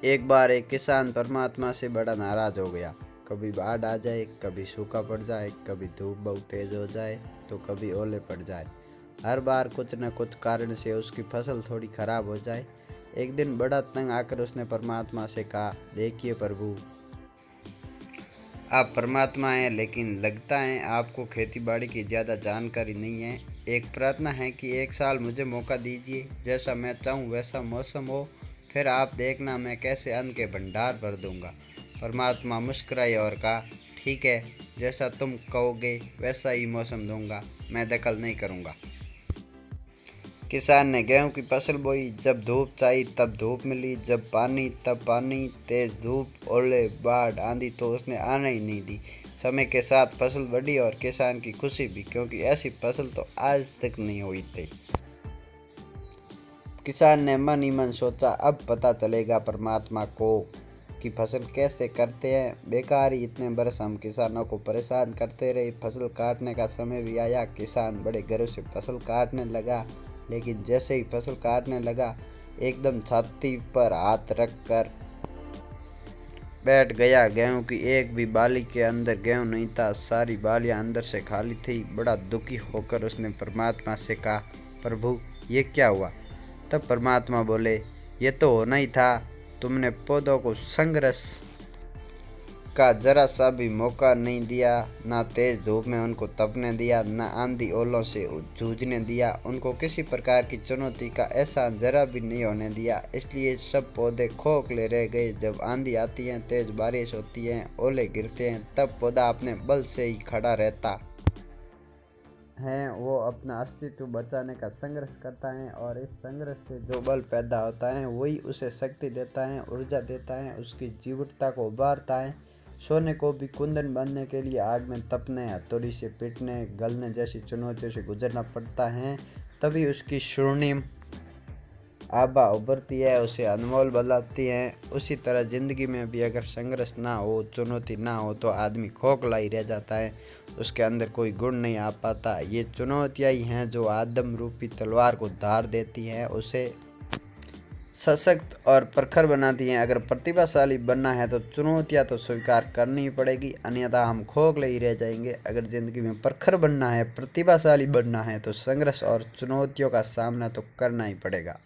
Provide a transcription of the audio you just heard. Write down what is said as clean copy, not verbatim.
एक बार एक किसान परमात्मा से बड़ा नाराज हो गया। कभी बाढ़ आ जाए, कभी सूखा पड़ जाए, कभी धूप बहुत तेज हो जाए तो कभी ओले पड़ जाए। हर बार कुछ न कुछ कारण से उसकी फसल थोड़ी खराब हो जाए। एक दिन बड़ा तंग आकर उसने परमात्मा से कहा, देखिए प्रभु, आप परमात्मा हैं, लेकिन लगता है आपको खेती बाड़ी की ज़्यादा जानकारी नहीं है। एक प्रार्थना है कि एक साल मुझे मौका दीजिए, जैसा मैं चाहूँ वैसा मौसम हो, फिर आप देखना मैं कैसे अन्न के भंडार भर दूंगा। परमात्मा मुस्कुराए और कहा, ठीक है, जैसा तुम कहोगे वैसा ही मौसम दूंगा, मैं दखल नहीं करूँगा। किसान ने गेहूं की फसल बोई। जब धूप चाहिए तब धूप मिली, जब पानी तब पानी। तेज धूप, ओले, बाढ़, आंधी तो उसने आने ही नहीं दी। समय के साथ फसल बढ़ी और किसान की खुशी भी, क्योंकि ऐसी फसल तो आज तक नहीं हुई थी। किसान ने मन ही मन सोचा, अब पता चलेगा परमात्मा को कि फसल कैसे करते हैं। बेकार ही इतने बरस हम किसानों को परेशान करते रहे। फसल काटने का समय भी आया। किसान बड़े गर्व से फसल काटने लगा, लेकिन जैसे ही फसल काटने लगा, एकदम छाती पर हाथ रख कर बैठ गया। गेहूं की एक भी बाली के अंदर गेहूं नहीं था, सारी बालियां अंदर से खाली थी। बड़ा दुखी होकर उसने परमात्मा से कहा, प्रभु, ये क्या हुआ? तब परमात्मा बोले, ये तो होना ही था। तुमने पौधों को संघर्ष का जरा सा भी मौका नहीं दिया, ना तेज धूप में उनको तपने दिया, ना आंधी ओलों से जूझने दिया। उनको किसी प्रकार की चुनौती का एहसास जरा भी नहीं होने दिया। इसलिए सब पौधे खोखले रह गए। जब आंधी आती है, तेज बारिश होती है, ओले गिरते हैं, तब पौधा अपने बल से ही खड़ा रहता है। वो अपना अस्तित्व बचाने का संघर्ष करता है, और इस संघर्ष से जो बल पैदा होता है वही उसे शक्ति देता है, ऊर्जा देता है, उसकी जीवटता को उभारता है। सोने को भी कुंदन बनने के लिए आग में तपने, हथौड़ी से पीटने, गलने जैसी चुनौतियों से गुजरना पड़ता है, तभी उसकी स्वर्णिम आभा उभरती है, उसे अनमोल बनाती है। उसी तरह ज़िंदगी में भी अगर संघर्ष ना हो, चुनौती ना हो, तो आदमी खोखला ही रह जाता है, उसके अंदर कोई गुण नहीं आ पाता। ये चुनौतियाँ ही हैं जो आदम रूपी तलवार को धार देती हैं, उसे सशक्त और प्रखर बनाती हैं। अगर प्रतिभाशाली बनना है तो चुनौतियाँ तो स्वीकार करनी ही पड़ेगी, अन्यथा हम खोखले ही रह जाएंगे। अगर ज़िंदगी में प्रखर बनना है, प्रतिभाशाली बनना है, तो संघर्ष और चुनौतियों का सामना तो करना ही पड़ेगा।